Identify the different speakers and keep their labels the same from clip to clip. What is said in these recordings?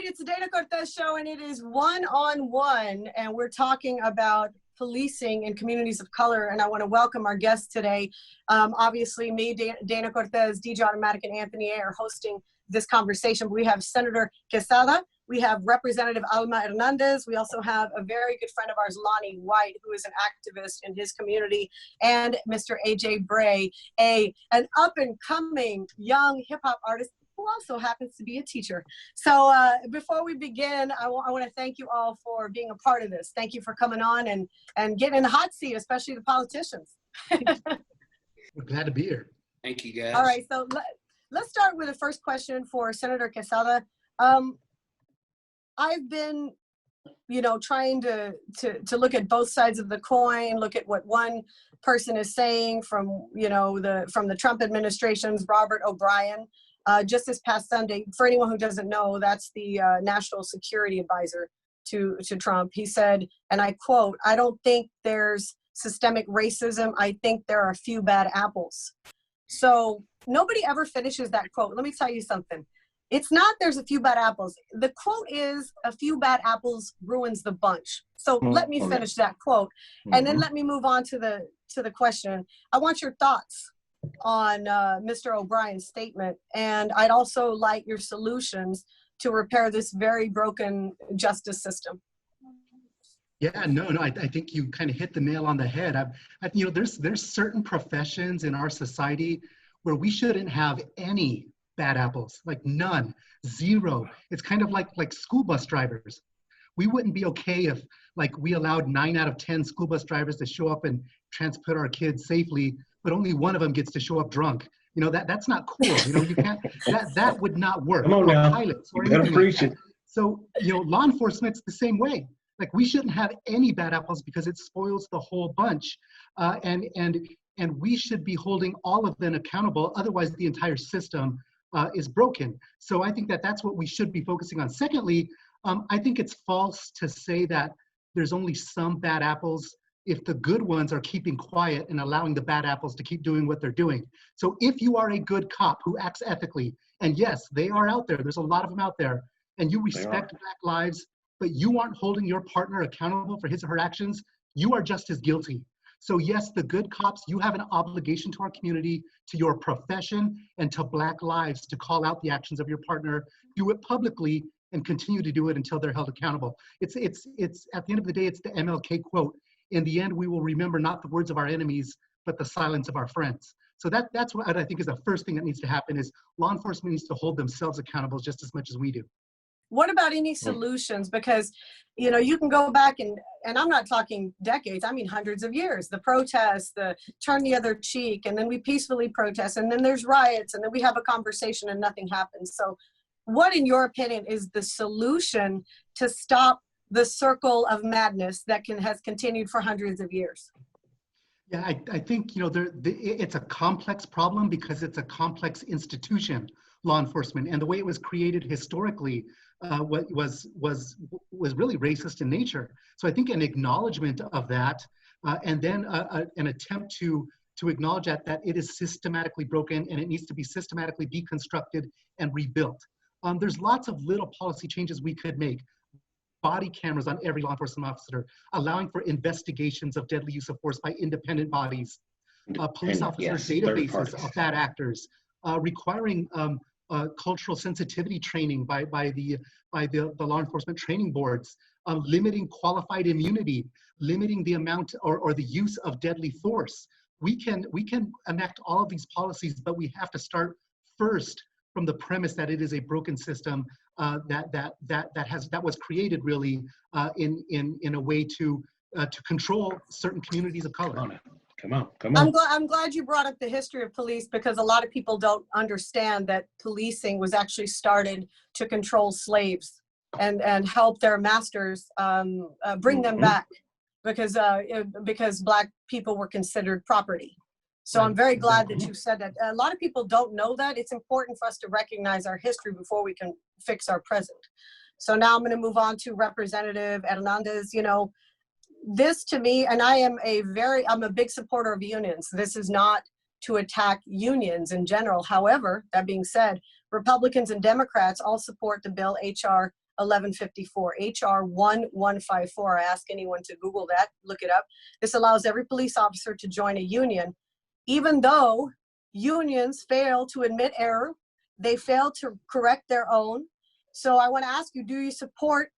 Speaker 1: it's the Dana Cortez Show, and it is one-on-one, and we're talking about policing in communities of color, and I want to welcome our guests today. Obviously, me, Dana Cortez, DJ Automatic, and Anthony A. are hosting this conversation. We have Senator Quesada, we have Representative Alma Hernandez, we also have a very good friend of ours, Lonnie White, who is an activist in his community, and Mr. AJ Bray, an up-and-coming young hip-hop artist who also happens to be a teacher. So before we begin, I want to thank you all for being a part of this. Thank you for coming on and getting in the hot seat, especially the politicians.
Speaker 2: We're glad to be here.
Speaker 3: Thank you, guys.
Speaker 1: All right, so let's start with the first question for Senator Quesada. I've been, trying to look at both sides of the coin, look at what one person is saying from the Trump administration's Robert O'Brien. Just this past Sunday, for anyone who doesn't know, that's the national security advisor to Trump. He said, and I quote, "I don't think there's systemic racism. I think there are a few bad apples." So nobody ever finishes that quote. Let me tell you something. It's not there's a few bad apples. The quote is a few bad apples ruins the bunch. So let me finish that quote, and then let me move on to the question. I want your thoughts on Mr. O'Brien's statement, and I'd also like your solutions to repair this very broken justice system.
Speaker 2: Yeah, no, I think you kind of hit the nail on the head. There's certain professions in our society where we shouldn't have any bad apples, like none, zero. It's kind of like school bus drivers. We wouldn't be okay if we allowed 9 out of 10 school bus drivers to show up and transport our kids safely, but only one of them gets to show up drunk. That's not cool. You can't, that would not work.
Speaker 4: Come on now.
Speaker 2: Pilots or
Speaker 4: You better preach it.
Speaker 2: So, law enforcement's the same way. We shouldn't have any bad apples because it spoils the whole bunch. And we should be holding all of them accountable. Otherwise, the entire system is broken. So I think that's what we should be focusing on. Secondly, I think it's false to say that there's only some bad apples if the good ones are keeping quiet and allowing the bad apples to keep doing what they're doing. So if you are a good cop who acts ethically, and yes, they are out there, there's a lot of them out there, and you respect Black lives, but you aren't holding your partner accountable for his or her actions, you are just as guilty. So yes, the good cops, you have an obligation to our community, to your profession, and to Black lives to call out the actions of your partner, do it publicly, and continue to do it until they're held accountable. It's at the end of the day, it's the MLK quote. In the end, we will remember not the words of our enemies, but the silence of our friends. So that's what I think is the first thing that needs to happen is law enforcement needs to hold themselves accountable just as much as we do.
Speaker 1: What about any solutions? Because, you can go back and I'm not talking decades, I mean hundreds of years, the protests, the turn the other cheek, and then we peacefully protest, and then there's riots, and then we have a conversation and nothing happens. So what, in your opinion, is the solution to stop the circle of madness that has continued for hundreds of years?
Speaker 2: Yeah, I think, it's a complex problem because it's a complex institution, law enforcement, and the way it was created historically was really racist in nature. So I think an acknowledgement of that, and then an attempt to acknowledge that it is systematically broken and it needs to be systematically deconstructed and rebuilt. There's lots of little policy changes we could make. Body cameras on every law enforcement officer, allowing for investigations of deadly use of force by independent bodies, police officer databases of bad actors, requiring cultural sensitivity training by the law enforcement training boards, limiting qualified immunity, limiting the amount or the use of deadly force. We can enact all of these policies, but we have to start first from the premise that it is a broken system that was created really in a way to control certain communities of color.
Speaker 4: Come on.
Speaker 1: I'm glad you brought up the history of police, because a lot of people don't understand that policing was actually started to control slaves and help their masters bring them back, because Black people were considered property. So I'm very glad that you said that. A lot of people don't know that. It's important for us to recognize our history before we can fix our present. So now I'm going to move on to Representative Hernandez. This to me, and I'm a big supporter of unions. This is not to attack unions in general. However, that being said, Republicans and Democrats all support the bill HR 1154, HR 1154. I ask anyone to Google that, look it up. This allows every police officer to join a union, even though unions fail to admit error, they fail to correct their own. So I want to ask you, do you support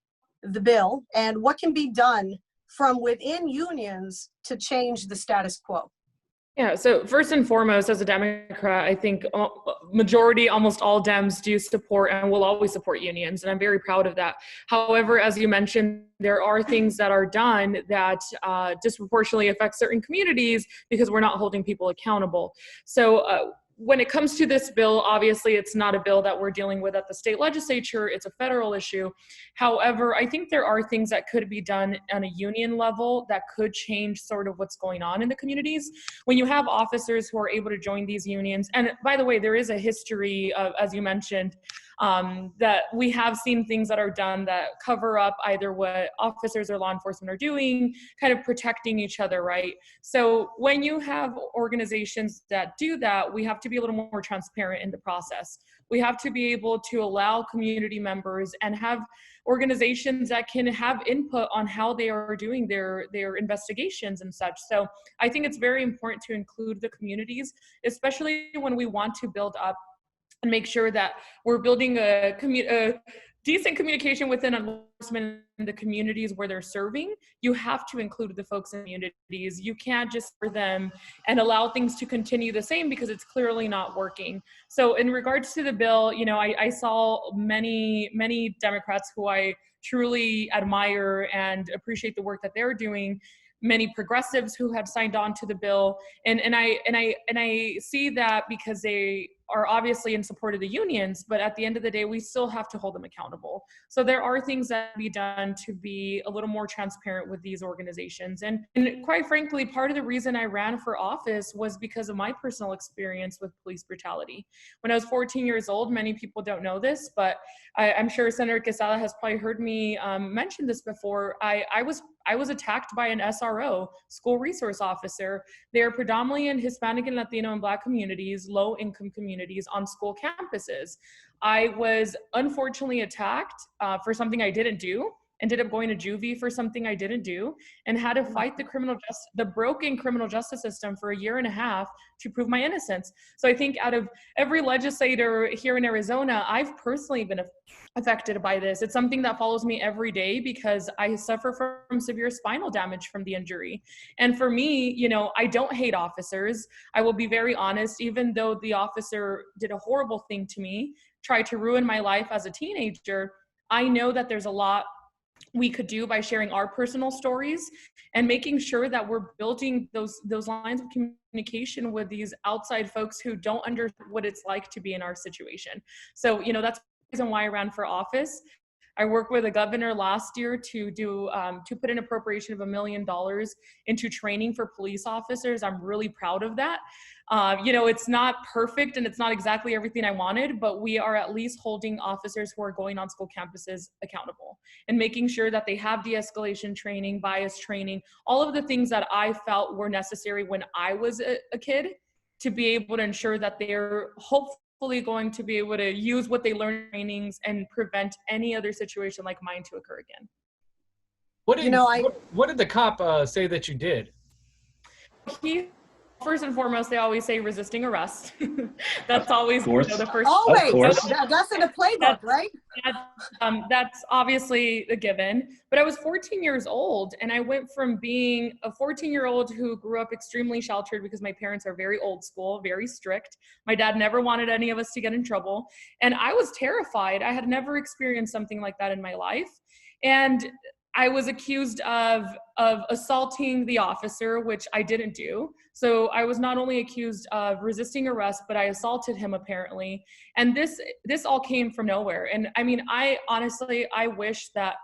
Speaker 1: the bill, and what can be done from within unions to change the status quo?
Speaker 3: Yeah, so first and foremost, as a Democrat, I think majority, almost all Dems do support and will always support unions, and I'm very proud of that. However, as you mentioned, there are things that are done that disproportionately affect certain communities because we're not holding people accountable. So when it comes to this bill, obviously it's not a bill that we're dealing with at the state legislature, it's a federal issue. However, I think there are things that could be done on a union level that could change sort of what's going on in the communities. When you have officers who are able to join these unions, and by the way, there is a history of, as you mentioned, that we have seen things that are done that cover up either what officers or law enforcement are doing, kind of protecting each other, right? So when you have organizations that do that, we have to be a little more transparent in the process. We have to be able to allow community members and have organizations that can have input on how they are doing their investigations and such. So I think it's very important to include the communities, especially when we want to build up and make sure that we're building a decent communication within enforcement in the communities where they're serving. You have to include the folks in communities. You can't just for them and allow things to continue the same because it's clearly not working. So in regards to the bill, you know, I saw many Democrats who I truly admire and appreciate the work that they're doing, many progressives who have signed on to the bill, and I see that because they are obviously in support of the unions, but at the end of the day, we still have to hold them accountable. So there are things that can be done to be a little more transparent with these organizations. And quite frankly, part of the reason I ran for office was because of my personal experience with police brutality. When I was 14 years old, many people don't know this, but I'm sure Senator Quesada has probably heard me mention this before. I was attacked by an SRO, school resource officer. They're predominantly in Hispanic and Latino and Black communities, low income communities on school campuses. I was unfortunately attacked for something I didn't do, ended up going to juvie for something I didn't do, and had to fight the broken criminal justice system for 1.5 years to prove my innocence. So I think out of every legislator here in Arizona, I've personally been affected by this. It's something that follows me every day because I suffer from severe spinal damage from the injury. And for me, you know, I don't hate officers. I will be very honest, even though the officer did a horrible thing to me, tried to ruin my life as a teenager, I know that there's a lot we could do by sharing our personal stories and making sure that we're building those lines of communication with these outside folks who don't understand what it's like to be in our situation. So, you know, that's the reason why I ran for office. I worked with the governor last year to put an appropriation of $1 million into training for police officers. I'm really proud of that. You know, it's not perfect and it's not exactly everything I wanted, but we are at least holding officers who are going on school campuses accountable and making sure that they have de-escalation training, bias training, all of the things that I felt were necessary when I was a kid to be able to ensure that they're hopefully going to be able to use what they learn in trainings and prevent any other situation like mine to occur again.
Speaker 4: What did the cop say that you did?
Speaker 3: First and foremost, they always say resisting arrest. That's always the first.
Speaker 1: Always. That's in the playbook, right?
Speaker 3: That's obviously a given. But I was 14 years old, and I went from being a 14-year-old who grew up extremely sheltered because my parents are very old school, very strict. My dad never wanted any of us to get in trouble. And I was terrified. I had never experienced something like that in my life. And I was accused of assaulting the officer, which I didn't do. So I was not only accused of resisting arrest, but I assaulted him apparently. And this all came from nowhere. And I mean, I wish that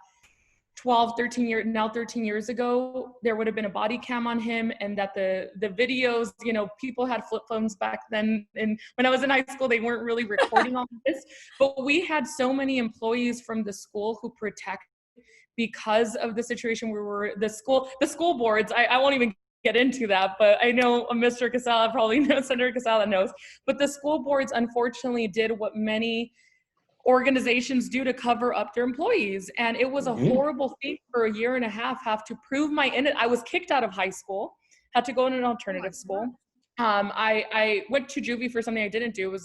Speaker 3: 13 years ago, there would have been a body cam on him, and that the videos, you know, people had flip phones back then. And when I was in high school, they weren't really recording all of this, but we had so many employees from the school who protect because of the situation where we're the school boards. I won't even get into that, but I know Mr. Casala probably knows, Senator Casala knows, but the school boards unfortunately did what many organizations do to cover up their employees. And it was a horrible thing for a year and a half, have to prove I was kicked out of high school, had to go in an alternative school. I went to juvie for something I didn't do.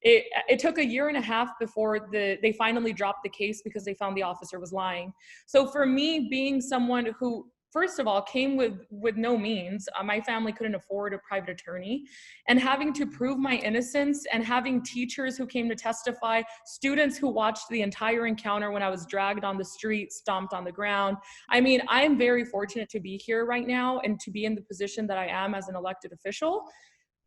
Speaker 3: It took a year and a half before they finally dropped the case because they found the officer was lying. So for me, being someone who, first of all, came with no means, my family couldn't afford a private attorney, and having to prove my innocence, and having teachers who came to testify, students who watched the entire encounter when I was dragged on the street, stomped on the ground. I mean, I am very fortunate to be here right now and to be in the position that I am as an elected official.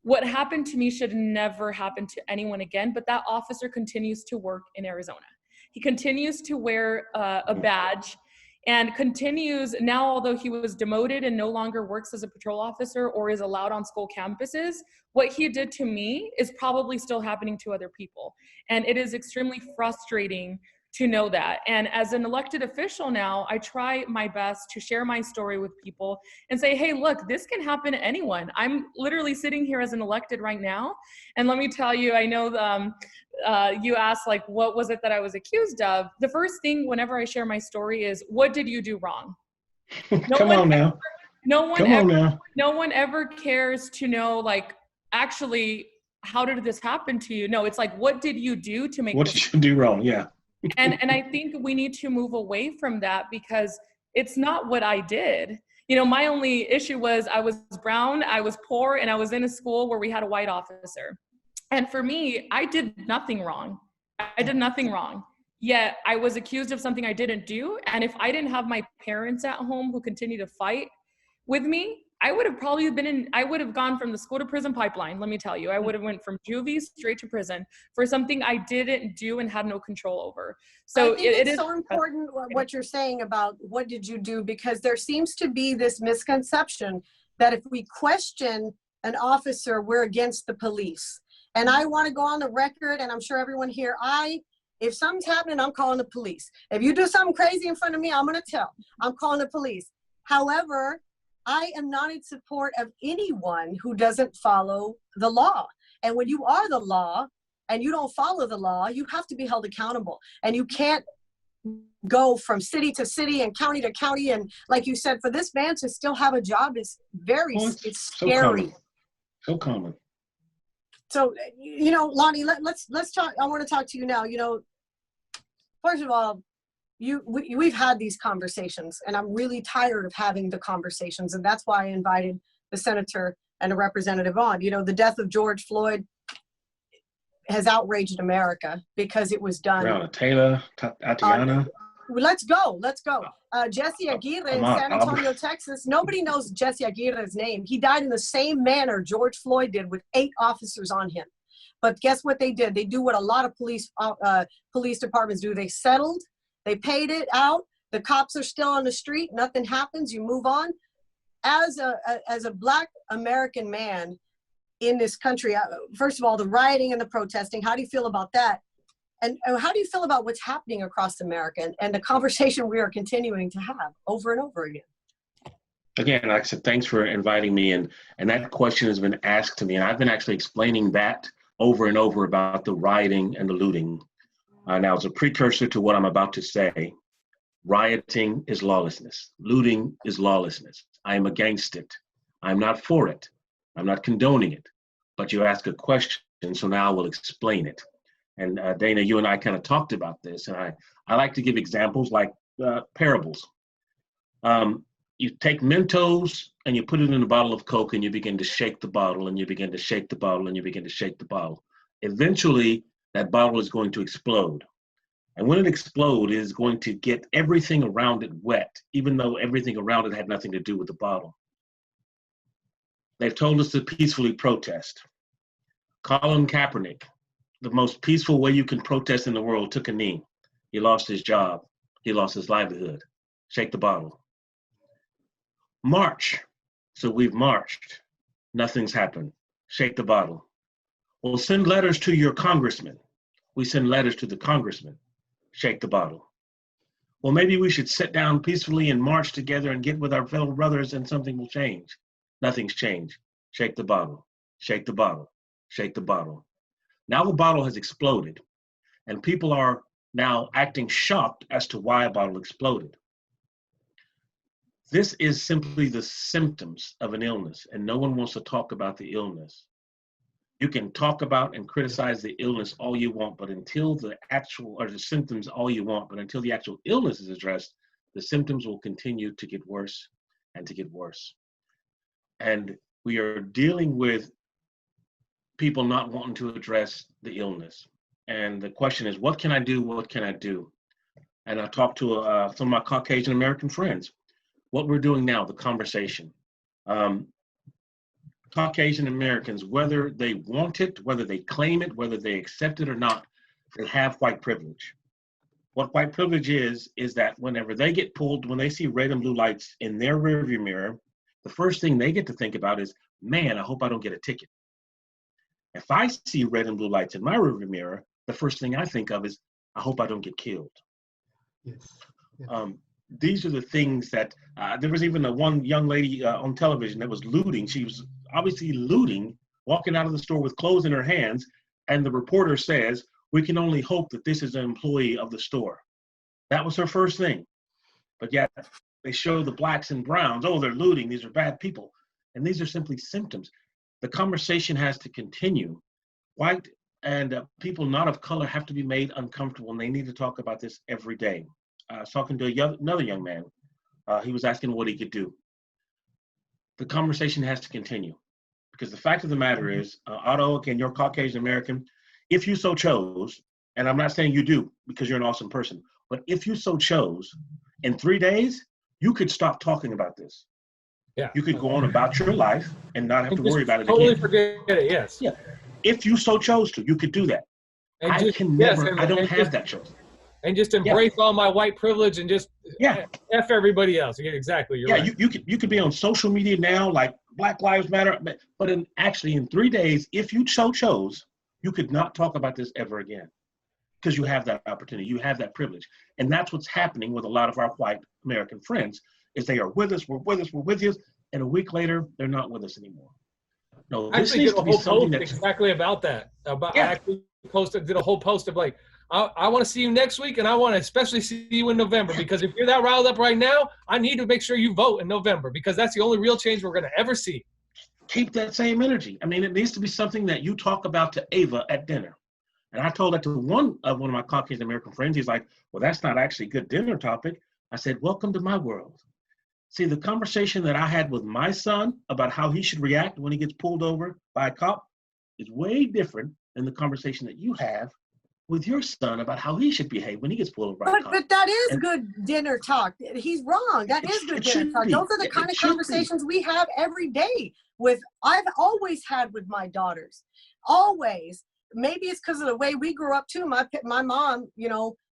Speaker 3: What happened to me should never happen to anyone again, but that officer continues to work in Arizona. He continues to wear a badge, and continues now, although he was demoted and no longer works as a patrol officer or is allowed on school campuses, what he did to me is probably still happening to other people. And it is extremely frustrating to know that. And as an elected official now, I try my best to share my story with people and say, hey, look, this can happen to anyone. I'm literally sitting here as an elected right now. And let me tell you, I know you asked, like, what was it that I was accused of? The first thing whenever I share my story is, what did you do wrong?
Speaker 5: Come on now.
Speaker 3: No one ever cares to know, like, actually, how did this happen to you? No, it's like, what did you do to make
Speaker 5: what
Speaker 3: this
Speaker 5: did you do wrong? Yeah.
Speaker 3: and I think we need to move away from that, because it's not what I did. You know, my only issue was I was brown, I was poor, and I was in a school where we had a white officer. And for me, I did nothing wrong. I did nothing wrong. Yet I was accused of something I didn't do. And if I didn't have my parents at home who continue to fight with me, I would have probably I would have gone from the school to prison pipeline, let me tell you. I would have went from juvie straight to prison for something I didn't do and had no control over. So
Speaker 1: I think it's so important what you're saying about what did you do, because there seems to be this misconception that if we question an officer, we're against the police. And I want to go on the record, and I'm sure everyone here, if something's happening, I'm calling the police. If you do something crazy in front of me, I'm going to tell. I'm calling the police. However, I am not in support of anyone who doesn't follow the law. And when you are the law and you don't follow the law, you have to be held accountable. And you can't go from city to city and county to county. And like you said, for this man to still have a job is it's scary.
Speaker 5: So common.
Speaker 1: So, you know, Lonnie, let's talk. I want to talk to you now. You know, first of all, we've had these conversations, and I'm really tired of having the conversations, and that's why I invited the senator and a representative on. You know, the death of George Floyd has outraged America because it was done.
Speaker 5: Breonna Taylor, Tatiana.
Speaker 1: Let's go. Jesse Aguirre in San Antonio, Texas. Nobody knows Jesse Aguirre's name. He died in the same manner George Floyd did, with 8 officers on him. But guess what they did? They do what a lot of police departments do. They settled. They paid it out. The cops are still on the street. Nothing happens. You move on. As a Black American man in this country, first of all, the rioting and the protesting, how do you feel about that? And how do you feel about what's happening across America and the conversation we are continuing to have over and over again?
Speaker 5: Again, like I said, thanks for inviting me. And that question has been asked to me. And I've been actually explaining that over and over about the rioting and the looting. Now, as a precursor to what I'm about to say, rioting is lawlessness. Looting is lawlessness. I am against it. I'm not for it. I'm not condoning it. But you ask a question, so now I will explain it. And Dana, you and I kind of talked about this, and I like to give examples like parables. You take Mentos and you put it in a bottle of Coke, and you begin to shake the bottle, and you begin to shake the bottle, and you begin to shake the bottle. Eventually, that bottle is going to explode. And when it explodes, it is going to get everything around it wet, even though everything around it had nothing to do with the bottle. They've told us to peacefully protest. Colin Kaepernick, the most peaceful way you can protest in the world, took a knee. He lost his job. He lost his livelihood. Shake the bottle. March. So we've marched. Nothing's happened. Shake the bottle. Well, send letters to your congressman. We send letters to the congressman. Shake the bottle. Well, maybe we should sit down peacefully and march together and get with our fellow brothers and something will change. Nothing's changed. Shake the bottle. Shake the bottle. Shake the bottle. Now the bottle has exploded. And people are now acting shocked as to why a bottle exploded. This is simply the symptoms of an illness, and no one wants to talk about the illness. You can talk about and criticize the illness all you want, but until the actual, or the symptoms all you want, but until the actual illness is addressed, the symptoms will continue to get worse and to get worse. And we are dealing with people not wanting to address the illness. And the question is, what can I do? What can I do? And I talked to some of my Caucasian American friends. What we're doing now, the conversation. Caucasian Americans, whether they want it, whether they claim it, whether they accept it or not, they have white privilege. What white privilege is that whenever they get pulled, when they see red and blue lights in their rearview mirror, the first thing they get to think about is, man, I hope I don't get a ticket. If I see red and blue lights in my rearview mirror, the first thing I think of is, I hope I don't get killed.
Speaker 2: Yes.
Speaker 5: These are the things that, there was even one young lady on television that was looting. She was obviously looting, walking out of the store with clothes in her hands, and the reporter says, we can only hope that this is an employee of the store. That was her first thing. But yet they show the blacks and browns, oh, they're looting, these are bad people. And these are simply symptoms. The conversation has to continue. White and people not of color have to be made uncomfortable, and they need to talk about this every day. I was talking to another young man. He was asking what he could do. The conversation has to continue, because the fact of the matter is, Otto, again, you're Caucasian American. If you so chose, and I'm not saying you do because you're an awesome person, but if you so chose, in 3 days, you could stop talking about this.
Speaker 4: Yeah.
Speaker 5: You could go on about your life and not have to worry about it
Speaker 4: totally
Speaker 5: again.
Speaker 4: Forget it, yes.
Speaker 5: Yeah. If you so chose to, you could do that.
Speaker 4: And
Speaker 5: I
Speaker 4: just,
Speaker 5: can
Speaker 4: yes,
Speaker 5: never,
Speaker 4: and-
Speaker 5: I don't
Speaker 4: and
Speaker 5: have
Speaker 4: just-
Speaker 5: that choice.
Speaker 4: And just embrace all my white privilege and just F everybody else. Yeah, exactly. You're right.
Speaker 5: You could be on social media now, like Black Lives Matter, but actually in 3 days, if you so chose, you could not talk about this ever again, because you have that opportunity, you have that privilege. And that's what's happening with a lot of our white American friends, is they are with us, we're with you, and a week later, they're not with us anymore. No, this needs to be something that's
Speaker 4: exactly about that. I actually did a whole post of like, I want to see you next week, and I want to especially see you in November, because if you're that riled up right now, I need to make sure you vote in November, because that's the only real change we're going to ever see.
Speaker 5: Keep that same energy. I mean, it needs to be something that you talk about to Ava at dinner. And I told that to one of my Caucasian American friends. He's like, well, that's not actually a good dinner topic. I said, welcome to my world. See, the conversation that I had with my son about how he should react when he gets pulled over by a cop is way different than the conversation that you have with your son about how he should behave when he gets pulled over by a cop.
Speaker 1: But that is good dinner talk. He's wrong. That is good dinner talk. Those are the kind of conversations we have every day I've always had with my daughters. Always. Maybe it's because of the way we grew up too. My mom,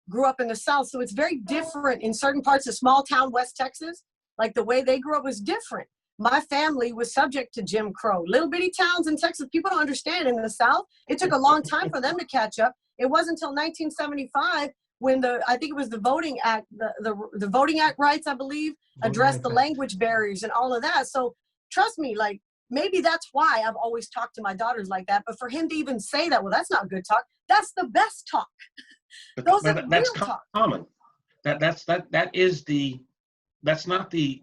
Speaker 1: grew up in the South, so it's very different in certain parts of small town West Texas. Like the way they grew up was different. My family was subject to Jim Crow. Little bitty towns in Texas, people don't understand. In the South, it took a long time for them to catch up. It wasn't until 1975 when I think it was the Voting Act, the Voting Act rights, I believe, addressed the language barriers and all of that. So trust me, like maybe that's why I've always talked to my daughters like that. But for him to even say that, well, that's not good talk. That's the best talk. Those are
Speaker 5: that's
Speaker 1: real talk.
Speaker 5: Common. That's not the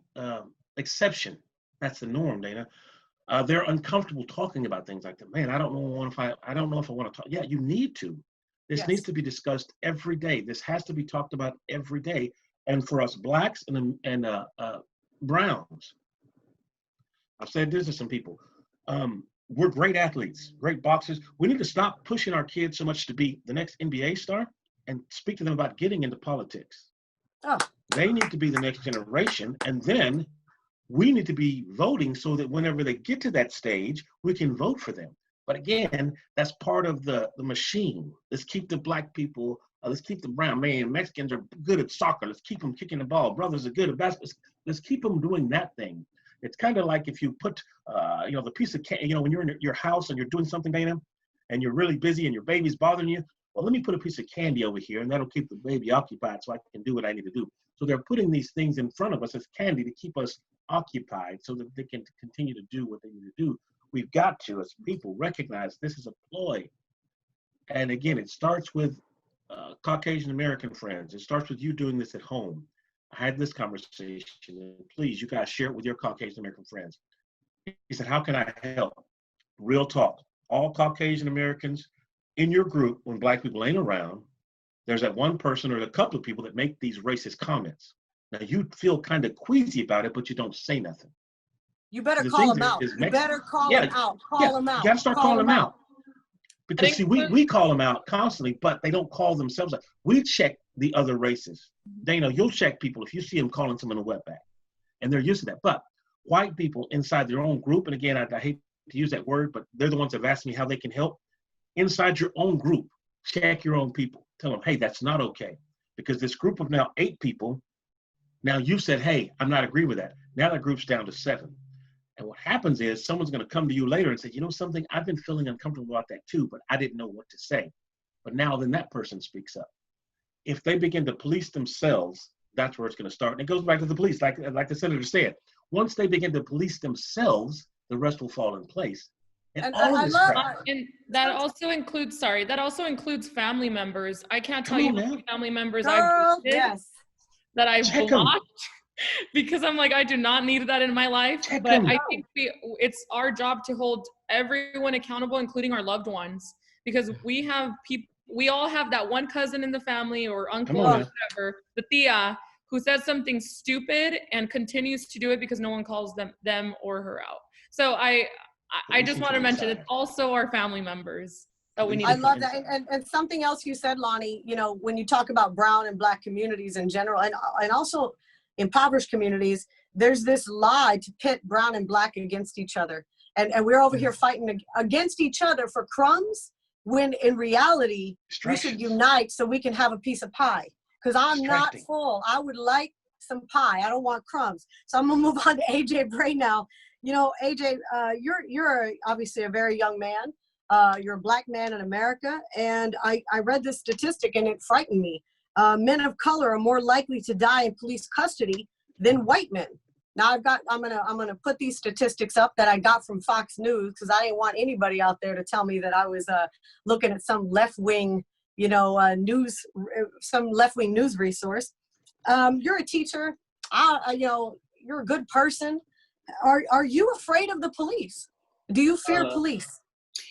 Speaker 5: exception. That's the norm, Dana. They're uncomfortable talking about things like that. Man, I don't know if I want to talk. Yeah, you need to. This needs to be discussed every day. This has to be talked about every day. And for us blacks and browns, I've said this to some people. We're great athletes, great boxers. We need to stop pushing our kids so much to be the next NBA star and speak to them about getting into politics.
Speaker 1: Oh.
Speaker 5: They need to be the next generation, and then we need to be voting so that whenever they get to that stage, we can vote for them. But again, that's part of the machine. Let's keep the black people, let's keep the brown, man, Mexicans are good at soccer. Let's keep them kicking the ball. Brothers are good at basketball. Let's keep them doing that thing. It's kind of like if you put, the piece of, when you're in your house and you're doing something, Dana, and you're really busy and your baby's bothering you, well, let me put a piece of candy over here and that'll keep the baby occupied so I can do what I need to do. So they're putting these things in front of us as candy to keep us occupied so that they can continue to do what they need to do. We've got to, as people, recognize this is a ploy. And again, it starts with Caucasian American friends. It starts with you doing this at home. I had this conversation, and please, you guys share it with your Caucasian American friends. He said, how can I help? Real talk. All Caucasian Americans in your group, when Black people ain't around, there's that one person or a couple of people that make these racist comments. Now you feel kind of queasy about it, but you don't say nothing.
Speaker 1: You better
Speaker 5: The
Speaker 1: call
Speaker 5: thing
Speaker 1: them out.
Speaker 5: is,
Speaker 1: You better call
Speaker 5: yeah,
Speaker 1: them out. Call
Speaker 5: yeah,
Speaker 1: them out.
Speaker 5: you gotta start
Speaker 1: Call
Speaker 5: calling them out. Because see,
Speaker 3: think-
Speaker 5: we call them out constantly, but they don't call themselves out. We check the other races. Dana, you'll check people if you see them calling someone a wetback, and they're used to that. But white people inside their own group, and again, I hate to use that word, but they're the ones that have asked me how they can help. Inside your own group, check your own people. Tell them, hey, that's not okay. Because this group of now 8 people, now you said, hey, I'm not agree with that. Now that group's down to 7. And what happens is someone's going to come to you later and say, you know something, I've been feeling uncomfortable about that too, but I didn't know what to say. But now then that person speaks up. If they begin to police themselves, that's where it's going to start. And it goes back to the police, like the senator said. Once they begin to police themselves, the rest will fall in place. And all
Speaker 1: I
Speaker 5: this
Speaker 1: love,
Speaker 5: crap.
Speaker 3: And that also includes, that also includes family members. I can't tell you how many family members I've
Speaker 1: girl,
Speaker 3: visited
Speaker 1: yes.
Speaker 3: that I've
Speaker 5: Check 'em.
Speaker 3: blocked because I'm like, I do not need that in my life.
Speaker 5: Check
Speaker 3: But
Speaker 5: 'em.
Speaker 3: I think it's our job to hold everyone accountable, including our loved ones, because we have people. We all have that one cousin in the family or uncle or whatever, the tia, who says something stupid and continues to do it because no one calls them or her out. So I just want to mention it's also our family members that we need.
Speaker 1: I love that. And something else you said, Lonnie, you know, when you talk about brown and Black communities in general, and also impoverished communities, there's this lie to pit brown and Black against each other. And we're over here fighting against each other for crumbs, when in reality, we should unite so we can have a piece of pie. Because I'm not full. I would like some pie. I don't want crumbs. So I'm gonna move on to AJ Bray now. You know, AJ, you're obviously a very young man. You're a Black man in America, and I read this statistic and it frightened me. Men of color are more likely to die in police custody than white men. Now I'm gonna put these statistics up that I got from Fox News, because I didn't want anybody out there to tell me that I was looking at some left-wing, some left-wing news resource. You're a teacher. You're a good person. Are you afraid of the police? Do you fear police?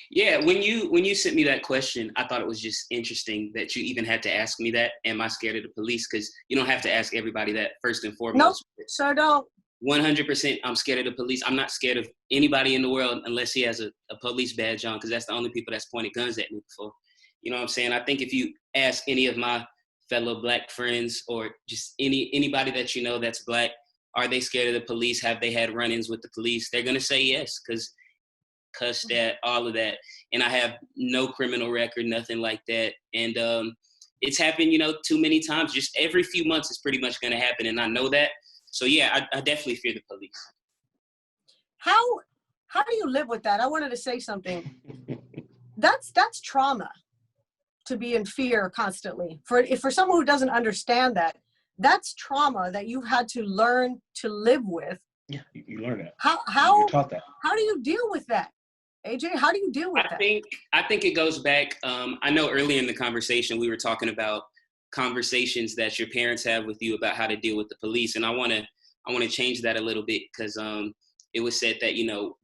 Speaker 6: Yeah, when you sent me that question, I thought it was just interesting that you even had to ask me that. Am I scared of the police? Because you don't have to ask everybody that first and foremost.
Speaker 1: Nope, sure don't.
Speaker 6: 100% I'm scared of the police. I'm not scared of anybody in the world unless he has a police badge on, because that's the only people that's pointed guns at me before. You know what I'm saying? I think if you ask any of my fellow Black friends or just anybody that you know that's Black, are they scared of the police? Have they had run-ins with the police? They're going to say yes, because cuss that, all of that. And I have no criminal record, nothing like that. And it's happened, too many times. Just every few months it's pretty much going to happen. And I know that. So yeah, I definitely fear the police.
Speaker 1: How do you live with that? I wanted to say something. That's trauma, to be in fear constantly. For someone who doesn't understand that, that's trauma that you had to learn to live with.
Speaker 5: Yeah, you learn that.
Speaker 1: How
Speaker 5: you're taught that.
Speaker 1: How do you deal with that? AJ, how do you deal with that?
Speaker 6: I think it goes back. I know earlier in the conversation we were talking about conversations that your parents have with you about how to deal with the police, and I want to change that a little bit, because it was said that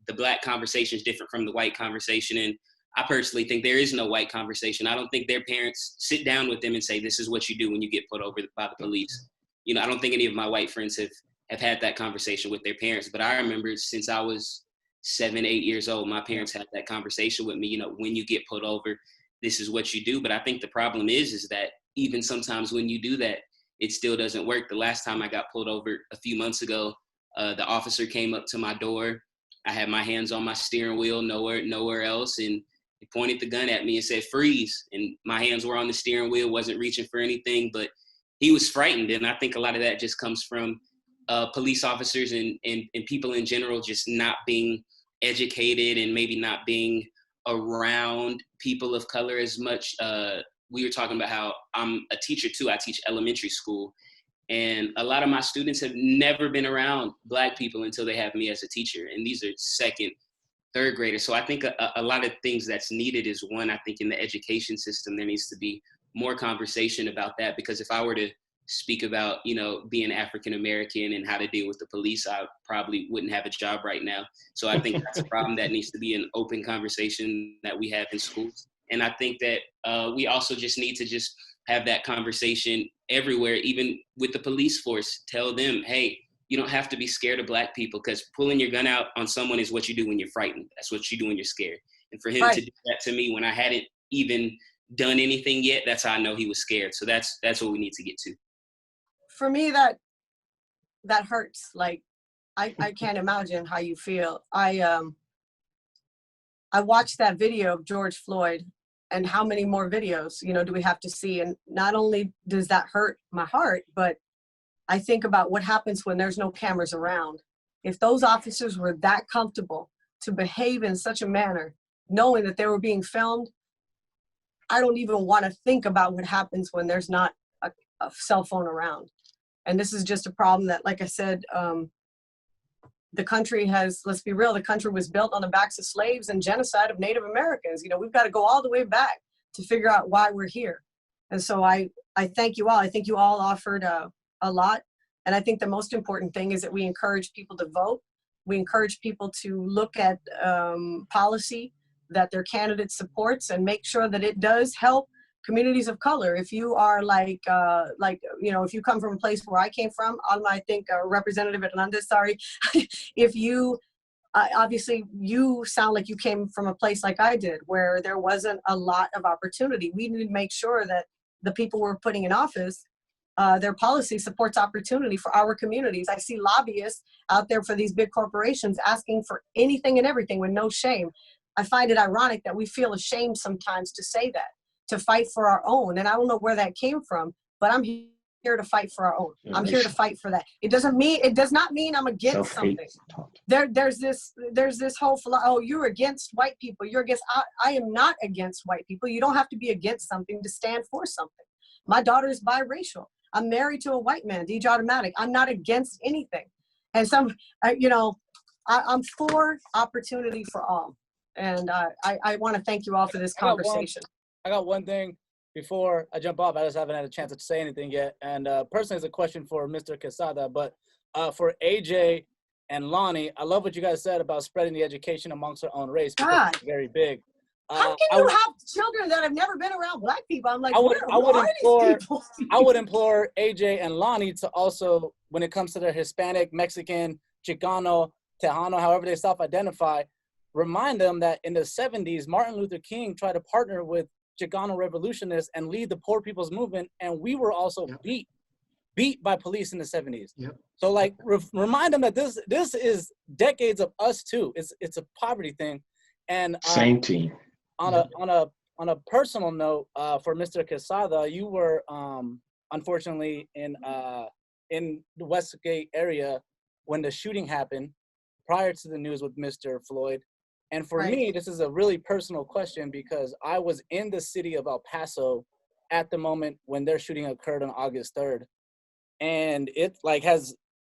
Speaker 6: the Black conversation is different from the white conversation, and I personally think there is no white conversation. I don't think their parents sit down with them and say, this is what you do when you get pulled over by the police. I don't think any of my white friends have had that conversation with their parents, but I remember since I was 7, 8 years old, my parents had that conversation with me, when you get pulled over, this is what you do. But I think the problem is that even sometimes when you do that, it still doesn't work. The last time I got pulled over a few months ago, the officer came up to my door. I had my hands on my steering wheel, nowhere else. And he pointed the gun at me and said, freeze. And my hands were on the steering wheel, wasn't reaching for anything, but he was frightened. And I think a lot of that just comes from police officers and people in general just not being educated and maybe not being around people of color as much. We were talking about how I'm a teacher too. I teach elementary school, and a lot of my students have never been around Black people until they have me as a teacher. And these are 2nd, 3rd graders. So I think a lot of things that's needed is, one, I think in the education system, there needs to be more conversation about that, because if I were to speak about, you know, being African American and how to deal with the police, I probably wouldn't have a job right now. So I think that's a problem that needs to be an open conversation that we have in schools. And I think that we also just need to just have that conversation everywhere, even with the police force. Tell them, hey, you don't have to be scared of Black people, because pulling your gun out on someone is what you do when you're frightened. That's what you do when you're scared. And for him to do that to me when I hadn't even done anything yet, that's how I know he was scared. So that's what we need to get to.
Speaker 1: For me, that hurts. Like, I can't imagine how you feel. I watched that video of George Floyd, and how many more videos, you know, do we have to see? And not only does that hurt my heart, but I think about what happens when there's no cameras around. If those officers were that comfortable to behave in such a manner, knowing that they were being filmed, I don't even want to think about what happens when there's not a cell phone around. And this is just a problem that, like I said, the country has, let's be real, the country was built on the backs of slaves and genocide of Native Americans. You know, we've got to go all the way back to figure out why we're here. And so I thank you all. I think you all offered a lot. And I think the most important thing is that we encourage people to vote. We encourage people to look at policy that their candidate supports and make sure that it does help communities of color. If you are like, you know, if you come from a place where I came from, I think Representative Hernandez, sorry, if you, obviously you sound like you came from a place like I did, where there wasn't a lot of opportunity. We need to make sure that the people we're putting in office, their policy supports opportunity for our communities. I see lobbyists out there for these big corporations asking for anything and everything with no shame. I find it ironic that we feel ashamed sometimes to say that, to fight for our own. And I don't know where that came from, but I'm here to fight for our own. I'm here to fight for that. It does not mean I'm against something. There's this whole, oh, you're against white people. You're against, I am not against white people. You don't have to be against something to stand for something. My daughter is biracial. I'm married to a white man, DJ Automatic. I'm not against anything. And you know, I'm for opportunity for all. And I want to thank you all for this conversation.
Speaker 7: I got one thing before I jump off. I just haven't had a chance to say anything yet. And personally, it's a question for Mr. Quesada, but for AJ and Lonnie, I love what you guys said about spreading the education amongst our own race.
Speaker 1: God,
Speaker 7: it's very big.
Speaker 1: How can you have children that have never been around Black people? I'm like,
Speaker 7: I would implore AJ and Lonnie to also, when it comes to their Hispanic, Mexican, Chicano, Tejano, however they self-identify, remind them that in the 70s, Martin Luther King tried to partner with Chicano revolutionists and lead the poor people's movement, and we were also beat by police in the 70s. Yep. So like remind them that this is decades of us too. It's a poverty thing. And
Speaker 5: same team.
Speaker 7: On a personal note, for Mr. Quesada, you were unfortunately in the Westgate area when the shooting happened prior to the news with Mr. Floyd. And for me, this is a really personal question because I was in the city of El Paso at the moment when their shooting occurred on August 3rd. And it like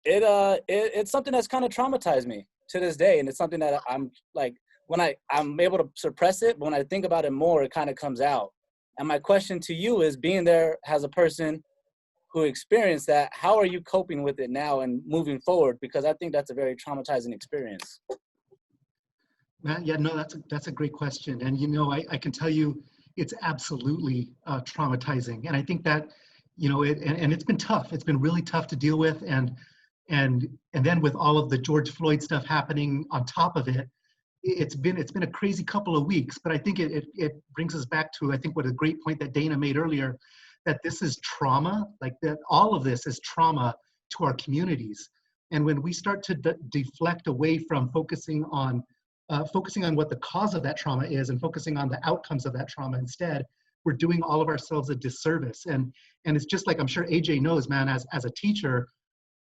Speaker 7: it's something that's kind of traumatized me to this day. And it's something that I'm like, when I'm able to suppress it, but when I think about it more, it kind of comes out. And my question to you is, being there as a person who experienced that, how are you coping with it now and moving forward? Because I think that's a very traumatizing experience.
Speaker 2: Yeah, no, that's a great question. And, you know, I can tell you it's absolutely traumatizing. And I think that, you know, and it's been tough. It's been really tough to deal with. And then with all of the George Floyd stuff happening on top of it, it's been a crazy couple of weeks. But I think it brings us back to, I think, what a great point that Dana made earlier, that this is trauma, like that all of this is trauma to our communities. And when we start to deflect away from focusing on what the cause of that trauma is and focusing on the outcomes of that trauma instead, we're doing all of ourselves a disservice. And it's just like, I'm sure AJ knows, man, as a teacher,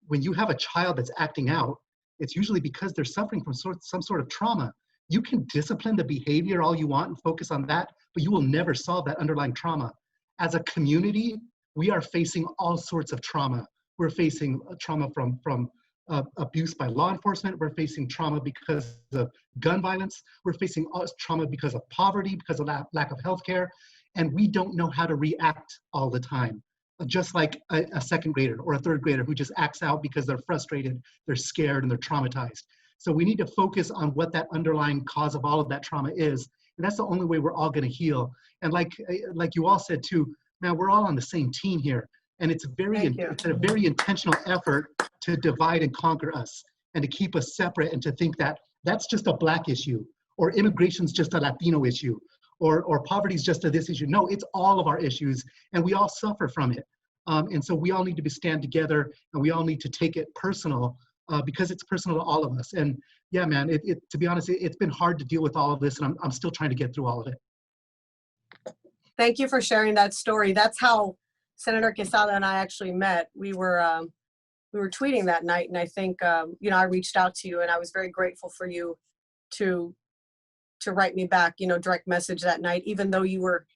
Speaker 2: when you have a child that's acting out, it's usually because they're suffering from some sort of trauma. You can discipline the behavior all you want and focus on that, but you will never solve that underlying trauma. As a community, we are facing all sorts of trauma. We're facing trauma from abuse by law enforcement. We're facing trauma because of gun violence. We're facing trauma because of poverty, because of lack of healthcare. and we don't know how to react all the time. Just like a second grader or a third grader who just acts out because they're frustrated, they're scared, and they're traumatized. So we need to focus on what that underlying cause of all of that trauma is. And that's the only way we're all going to heal. And like you all said too, man, we're all on the same team here. And it's a very intentional effort to divide and conquer us and to keep us separate and to think that that's just a Black issue, or immigration's just a Latino issue, or poverty's just a this issue. No, it's all of our issues, and we all suffer from it. And so we all need to stand together, and we all need to take it personal, because it's personal to all of us. And yeah, man, to be honest, it's been hard to deal with all of this, and I'm still trying to get through all of it.
Speaker 1: Thank you for sharing that story. That's how Senator Quesada and I actually met. We were tweeting that night, and I think I reached out to you, and I was very grateful for you to write me back, direct message that night, even though you were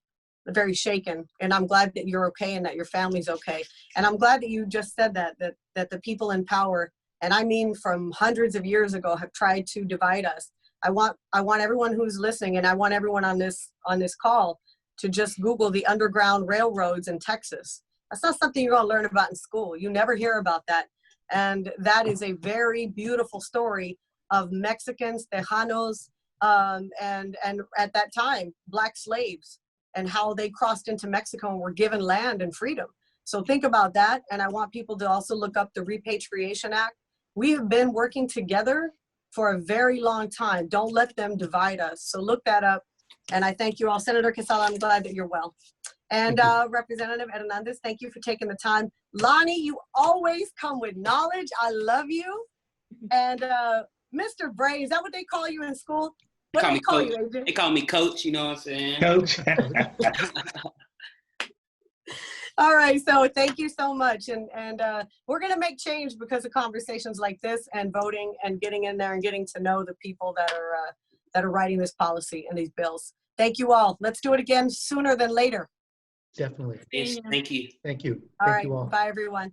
Speaker 1: very shaken. And I'm glad that you're okay and that your family's okay. And I'm glad that you just said that the people in power, and I mean from hundreds of years ago, have tried to divide us. I want everyone who's listening, and I want everyone on this call to just Google the Underground Railroads in Texas. That's not something you're going to learn about in school. You never hear about that. And that is a very beautiful story of Mexicans, Tejanos, and at that time, Black slaves, and how they crossed into Mexico and were given land and freedom. So think about that. And I want people to also look up the Repatriation Act. We have been working together for a very long time. Don't let them divide us. So look that up. And I thank you all. Senator Quesada, I'm glad that you're well. And Representative Hernandez, thank you for taking the time. Lonnie, you always come with knowledge. I love you. And Mr. Bray, is that what they call you in school? What do they call you, Adrian?
Speaker 6: They call me Coach, you know what I'm saying?
Speaker 5: Coach.
Speaker 1: All right, so thank you so much. And we're gonna make change because of conversations like this and voting and getting in there and getting to know the people that are writing this policy and these bills. Thank you all. Let's do it again sooner than later.
Speaker 2: Definitely.
Speaker 6: Yes, thank you.
Speaker 2: Thank you.
Speaker 1: All
Speaker 2: Thank
Speaker 1: right,
Speaker 2: you all.
Speaker 1: bye everyone.